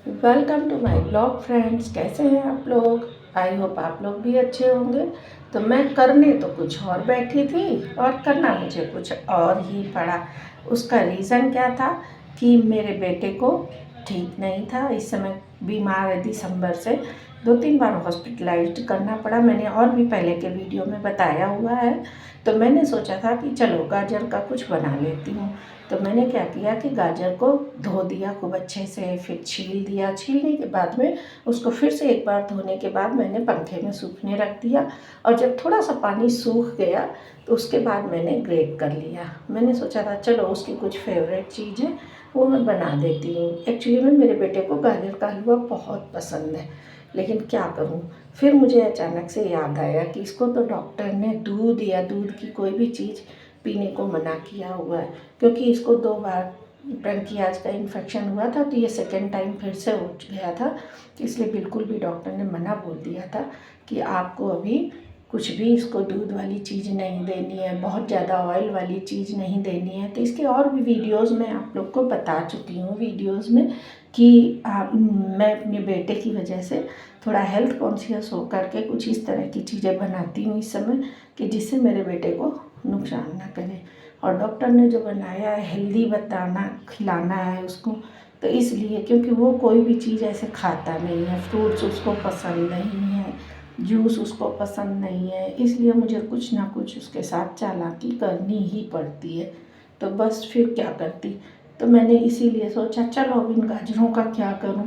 Welcome to my blog friends. कैसे हैं आप लोग? आई होप आप लोग भी अच्छे होंगे। तो मैं करने तो कुछ और बैठी थी और करना मुझे कुछ और ही पड़ा। उसका रीज़न क्या था कि मेरे बेटे को ठीक नहीं था, इस समय बीमार है। दिसंबर से 2-3 बार हॉस्पिटलाइज्ड करना पड़ा। मैंने और भी पहले के वीडियो में बताया हुआ है। तो मैंने सोचा था कि चलो गाजर का कुछ बना लेती हूँ। तो मैंने क्या किया कि गाजर को धो दिया खूब अच्छे से, फिर छील दिया। छीलने के बाद में उसको फिर से एक बार धोने के बाद मैंने पंखे में सूखने रख दिया। और जब थोड़ा सा पानी सूख गया तो उसके बाद मैंने ग्रेट कर लिया। मैंने सोचा था चलो उसकी कुछ फेवरेट चीज़ है वो मैं बना देती हूँ। एक्चुअली में मेरे बेटे को गाजर का हलवा बहुत पसंद है, लेकिन क्या करूँ। फिर मुझे अचानक से याद आया कि इसको तो डॉक्टर ने दूध या दूध की कोई भी चीज़ पीने को मना किया हुआ है, क्योंकि इसको 2 बार ब्रोंकियाज का इन्फेक्शन हुआ था। तो ये सेकेंड टाइम फिर से हो गया था। इसलिए बिल्कुल भी डॉक्टर ने मना बोल दिया था कि आपको अभी कुछ भी इसको दूध वाली चीज़ नहीं देनी है, बहुत ज़्यादा ऑयल वाली चीज़ नहीं देनी है। तो इसके और भी वीडियोस मैं आप लोग को बता चुकी हूँ वीडियोस में कि मैं अपने बेटे की वजह से थोड़ा हेल्थ कॉन्शियस होकर के कुछ इस तरह की चीज़ें बनाती हूँ इस समय कि जिससे मेरे बेटे को नुकसान ना करे। और डॉक्टर ने जो बनाया है हेल्दी बताना खिलाना है उसको, तो इसलिए क्योंकि वो कोई भी चीज़ ऐसे खाता नहीं है, फ्रूट्स उसको पसंद नहीं है, जूस उसको पसंद नहीं है, इसलिए मुझे कुछ ना कुछ उसके साथ चालाकी करनी ही पड़ती है। तो बस फिर क्या करती। तो मैंने इसीलिए सोचा चलो अब इन गाजरों का क्या करूं।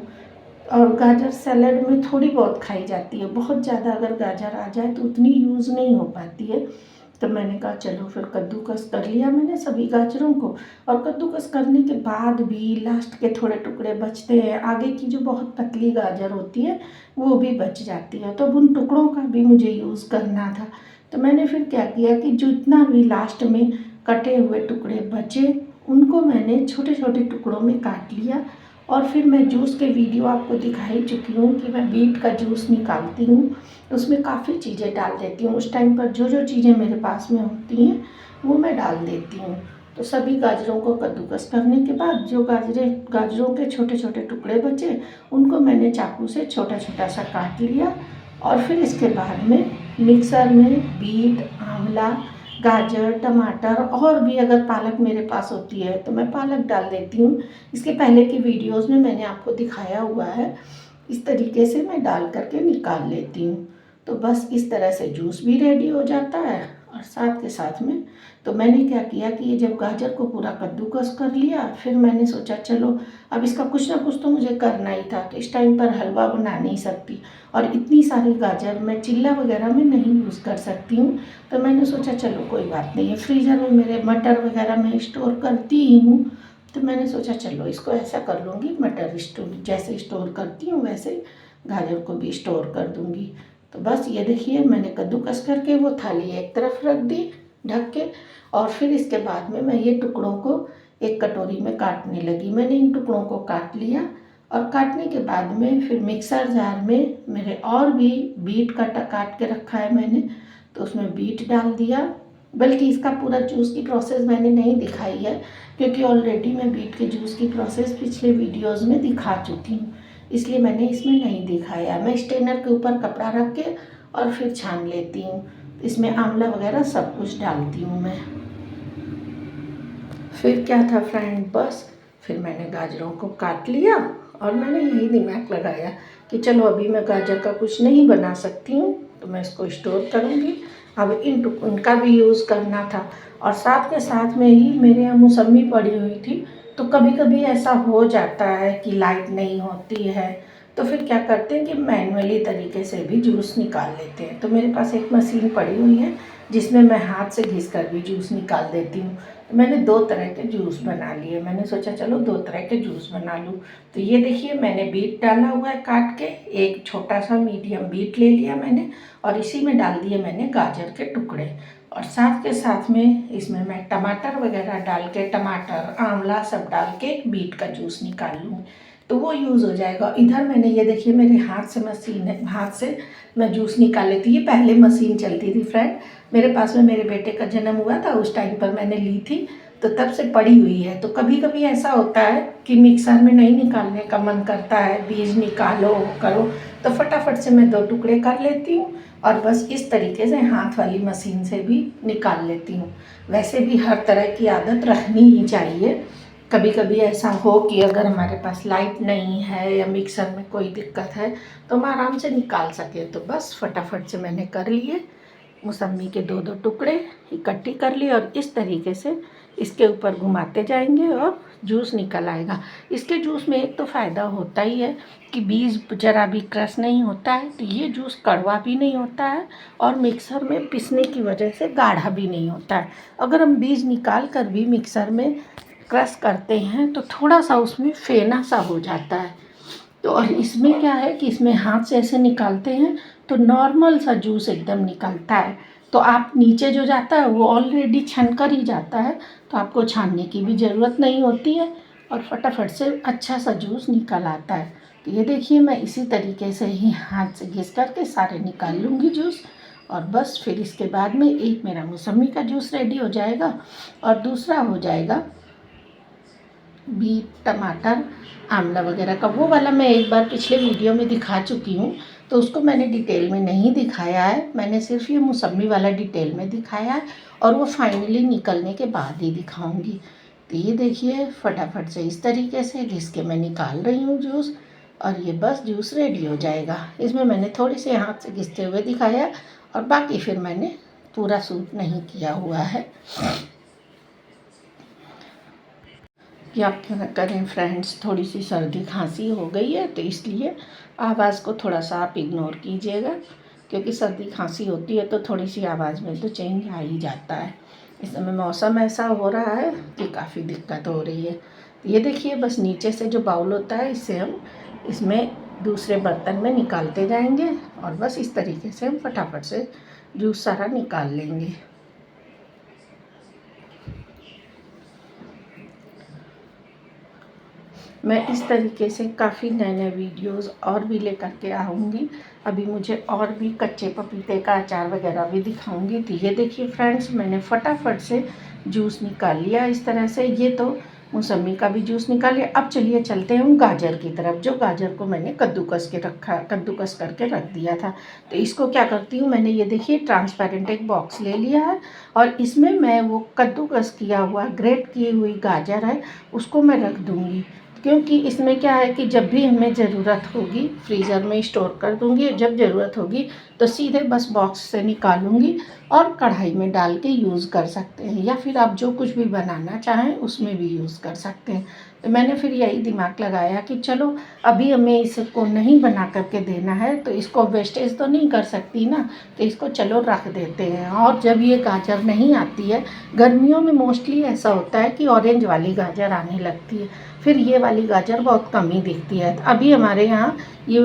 और गाजर सैलड में थोड़ी बहुत खाई जाती है, बहुत ज़्यादा अगर गाजर आ जाए तो उतनी यूज़ नहीं हो पाती है। तो मैंने कहा चलो फिर कद्दूकस कर लिया मैंने सभी गाजरों को। और कद्दूकस करने के बाद भी लास्ट के थोड़े टुकड़े बचते हैं, आगे की जो बहुत पतली गाजर होती है वो भी बच जाती है। तो अब उन टुकड़ों का भी मुझे यूज़ करना था। तो मैंने फिर क्या किया कि जितना भी लास्ट में कटे हुए टुकड़े बचे उनको मैंने छोटे छोटे टुकड़ों में काट लिया। और फिर मैं जूस के वीडियो आपको दिखा ही चुकी हूँ कि मैं बीट का जूस निकालती हूँ, उसमें काफ़ी चीज़ें डाल देती हूँ। उस टाइम पर जो जो चीज़ें मेरे पास में होती हैं वो मैं डाल देती हूँ। तो सभी गाजरों को कद्दूकस करने के बाद जो गाजरों के छोटे छोटे टुकड़े बचे उनको मैंने चाकू से छोटा छोटा सा काट लिया। और फिर इसके बाद में मिक्सर में बीट, आंवला, गाजर, टमाटर और भी अगर पालक मेरे पास होती है तो मैं पालक डाल देती हूँ। इसके पहले की वीडियोस में मैंने आपको दिखाया हुआ है। इस तरीके से मैं डाल करके निकाल लेती हूँ। तो बस इस तरह से जूस भी रेडी हो जाता है। और साथ के साथ में तो मैंने क्या किया कि ये जब गाजर को पूरा कद्दूकस कर लिया फिर मैंने सोचा चलो अब इसका कुछ ना कुछ तो मुझे करना ही था। तो इस टाइम पर हलवा बना नहीं सकती और इतनी सारी गाजर मैं चिल्ला वगैरह में नहीं यूज़ कर सकती हूँ। तो मैंने सोचा चलो कोई बात नहीं है, फ्रीज़र में मेरे मटर वगैरह मैं स्टोर करती ही हूँ। तो मैंने सोचा चलो इसको ऐसा कर लूँगी, मटर स्टोर जैसे स्टोर करती हूँ वैसे गाजर को भी स्टोर कर दूँगी। तो बस ये देखिए मैंने कद्दूकस करके वो थाली एक तरफ रख दी ढक के। और फिर इसके बाद में मैं ये टुकड़ों को एक कटोरी में काटने लगी। मैंने इन टुकड़ों को काट लिया और काटने के बाद में फिर मिक्सर जार में मेरे और भी बीट काट के रखा है मैंने, तो उसमें बीट डाल दिया। बल्कि इसका पूरा जूस की प्रोसेस मैंने नहीं दिखाई है क्योंकि ऑलरेडी मैं बीट के जूस की प्रोसेस पिछले वीडियोस में दिखा चुकी हूँ, इसलिए मैंने इसमें नहीं दिखाया। मैं स्ट्रेनर के ऊपर कपड़ा रख के और फिर छान लेती हूँ। इसमें आंवला वगैरह सब कुछ डालती हूँ मैं। फिर क्या था फ्रेंड, बस फिर मैंने गाजरों को काट लिया और मैंने यही दिमाग लगाया कि चलो अभी मैं गाजर का कुछ नहीं बना सकती हूँ तो मैं इसको स्टोर करूँगी। अब इनका भी यूज़ करना था। और साथ के साथ में ही मेरे यहाँ मौसमी पड़ी हुई थी। तो कभी कभी ऐसा हो जाता है कि लाइट नहीं होती है, तो फिर क्या करते हैं कि मैनुअली तरीके से भी जूस निकाल लेते हैं। तो मेरे पास एक मशीन पड़ी हुई है जिसमें मैं हाथ से घिस कर भी जूस निकाल देती हूँ। तो मैंने 2 तरह के जूस बना लिए। मैंने सोचा चलो 2 तरह के जूस बना लूँ। तो ये देखिए मैंने बीट डाला हुआ है काट के, एक छोटा सा मीडियम बीट ले लिया मैंने और इसी में डाल दिए मैंने गाजर के टुकड़े। और साथ के साथ में इसमें मैं टमाटर वगैरह डाल के, टमाटर, आंवला सब डाल के एक बीट का जूस निकाल लूँ तो वो यूज़ हो जाएगा। इधर मैंने ये देखिए मेरे हाथ से मशीन है, हाथ से मैं जूस निकाल लेती। ये पहले मशीन चलती थी फ्रेंड, मेरे पास में मेरे बेटे का जन्म हुआ था उस टाइम पर मैंने ली थी। तो तब से पड़ी हुई है। तो कभी कभी ऐसा होता है कि मिक्सर में नहीं निकालने का मन करता है, बीज निकालो करो, तो फटाफट से मैं 2 टुकड़े कर लेती हूँ और बस इस तरीके से हाथ वाली मशीन से भी निकाल लेती हूँ। वैसे भी हर तरह की आदत रखनी ही चाहिए। कभी कभी ऐसा हो कि अगर हमारे पास लाइट नहीं है या मिक्सर में कोई दिक्कत है तो हम आराम से निकाल सकें। तो बस फटाफट से मैंने कर लिए, मौसम्मी के 2 टुकड़े इकट्ठी कर लिए और इस तरीके से इसके ऊपर घुमाते जाएंगे और जूस निकल आएगा। इसके जूस में एक तो फ़ायदा होता ही है कि बीज ज़रा भी क्रश नहीं होता है, तो ये जूस कड़वा भी नहीं होता है और मिक्सर में पीसने की वजह से गाढ़ा भी नहीं होता है। अगर हम बीज निकाल कर भी मिक्सर में क्रश करते हैं तो थोड़ा सा उसमें फेना सा हो जाता है। तो और इसमें क्या है कि इसमें हाथ से ऐसे निकालते हैं तो नॉर्मल सा जूस एकदम निकलता है। तो आप नीचे जो जाता है वो ऑलरेडी छन कर ही जाता है, तो आपको छानने की भी ज़रूरत नहीं होती है और फटाफट से अच्छा सा जूस निकल आता है। तो ये देखिए मैं इसी तरीके से ही हाथ से घिस करके सारे निकाल लूँगी जूस और बस फिर इसके बाद में एक मेरा मौसम्मी का जूस रेडी हो जाएगा और दूसरा हो जाएगा बीट टमाटर आंवला वगैरह का। वो वाला मैं एक बार पिछले वीडियो में दिखा चुकी हूँ, तो उसको मैंने डिटेल में नहीं दिखाया है। मैंने सिर्फ ये मौसम्मी वाला डिटेल में दिखाया है और वो फाइनली निकलने के बाद ही दिखाऊंगी। तो ये देखिए फटाफट से इस तरीके से घिस के मैं निकाल रही हूँ जूस और ये बस जूस रेडी हो जाएगा। इसमें मैंने थोड़ी सी हाथ से घिसते हुए दिखाया और बाकी फिर मैंने पूरा सूट नहीं किया हुआ है। क्या करें फ्रेंड्स, थोड़ी सी सर्दी खांसी हो गई है तो इसलिए आवाज़ को थोड़ा सा आप इग्नोर कीजिएगा, क्योंकि सर्दी खांसी होती है तो थोड़ी सी आवाज़ में तो चेंज आ ही जाता है। इस समय मौसम ऐसा हो रहा है कि काफ़ी दिक्कत हो रही है। ये देखिए बस नीचे से जो बाउल होता है इससे हम इसमें दूसरे बर्तन में निकालते जाएंगे और बस इस तरीके से हम फटाफट से जूस सारा निकाल लेंगे। मैं इस तरीके से काफ़ी नए नए वीडियोज़ और भी लेकर के आऊँगी। अभी मुझे और भी कच्चे पपीते का अचार वगैरह भी दिखाऊँगी। तो ये देखिए फ्रेंड्स मैंने फटाफट से जूस निकाल लिया इस तरह से। ये तो मौसम्मी का भी जूस निकाल लिया। अब चलिए चलते हैं हम गाजर की तरफ। जो गाजर को मैंने कद्दूकस करके रख दिया था। तो इसको क्या करती हूँ, मैंने ये देखिए ट्रांसपेरेंट एक बॉक्स ले लिया है और इसमें मैं वो कद्दूकस किया हुआ ग्रेट की हुई गाजर है उसको मैं रख दूँगी, क्योंकि इसमें क्या है कि जब भी हमें ज़रूरत होगी फ्रीज़र में स्टोर कर दूँगी। जब ज़रूरत होगी तो सीधे बस बॉक्स से निकालूँगी और कढ़ाई में डाल के यूज़ कर सकते हैं, या फिर आप जो कुछ भी बनाना चाहें उसमें भी यूज़ कर सकते हैं। तो मैंने फिर यही दिमाग लगाया कि चलो अभी हमें इसको नहीं बना करके देना है तो इसको वेस्टेज तो नहीं कर सकती ना, तो इसको चलो रख देते हैं। और जब ये गाजर नहीं आती है, गर्मियों में मोस्टली ऐसा होता है कि ऑरेंज वाली गाजर आने लगती है, फिर ये वाली गाजर बहुत कम ही दिखती है। अभी हमारे यहाँ ये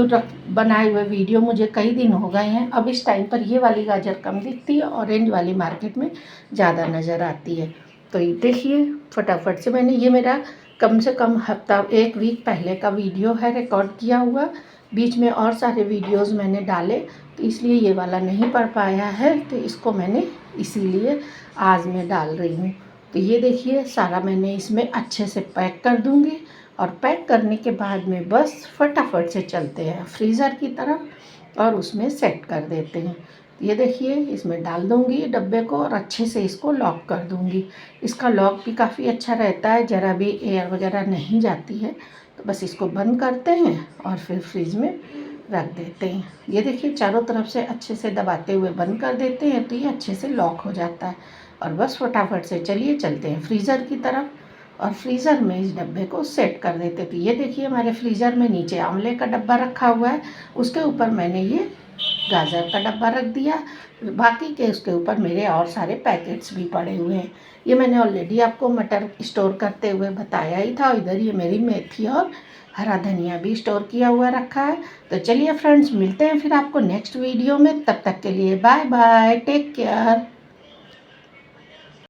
बनाए हुए वीडियो मुझे कई दिन हो गए हैं, अब इस टाइम पर ये वाली गाजर कम दिखती है, ऑरेंज वाली मार्केट में ज़्यादा नज़र आती है। तो ये देखिए फटाफट से मैंने ये मेरा कम से कम हफ्ता 1 वीक पहले का वीडियो है रिकॉर्ड किया हुआ। बीच में और सारे वीडियोज़ मैंने डाले तो इसलिए ये वाला नहीं पड़ पाया है, तो इसको मैंने इसीलिए आज मैं डाल रही हूँ। तो ये देखिए सारा मैंने इसमें अच्छे से पैक कर दूँगी और पैक करने के बाद में बस फटाफट से चलते हैं फ्रीज़र की तरफ और उसमें सेट कर देते हैं। ये देखिए इसमें डाल दूँगी डब्बे को और अच्छे से इसको लॉक कर दूँगी। इसका लॉक भी काफ़ी अच्छा रहता है, ज़रा भी एयर वगैरह नहीं जाती है। तो बस इसको बंद करते हैं और फिर फ्रिज में रख देते हैं। ये देखिए चारों तरफ से अच्छे से दबाते हुए बंद कर देते हैं तो ये अच्छे से लॉक हो जाता है और बस फटाफट से चलिए चलते हैं फ्रीज़र की तरफ और फ्रीज़र में इस डब्बे को सेट कर देते। तो ये देखिए हमारे फ्रीज़र में नीचे आंवले का डब्बा रखा हुआ है, उसके ऊपर मैंने ये गाजर का डब्बा रख दिया, बाकी के उसके ऊपर मेरे और सारे पैकेट्स भी पड़े हुए हैं। ये मैंने ऑलरेडी आपको मटर स्टोर करते हुए बताया ही था। इधर ये मेरी मेथी और हरा धनिया भी स्टोर किया हुआ रखा है। तो चलिए फ्रेंड्स मिलते हैं फिर आपको नेक्स्ट वीडियो में, तब तक के लिए बाय बाय, टेक केयर।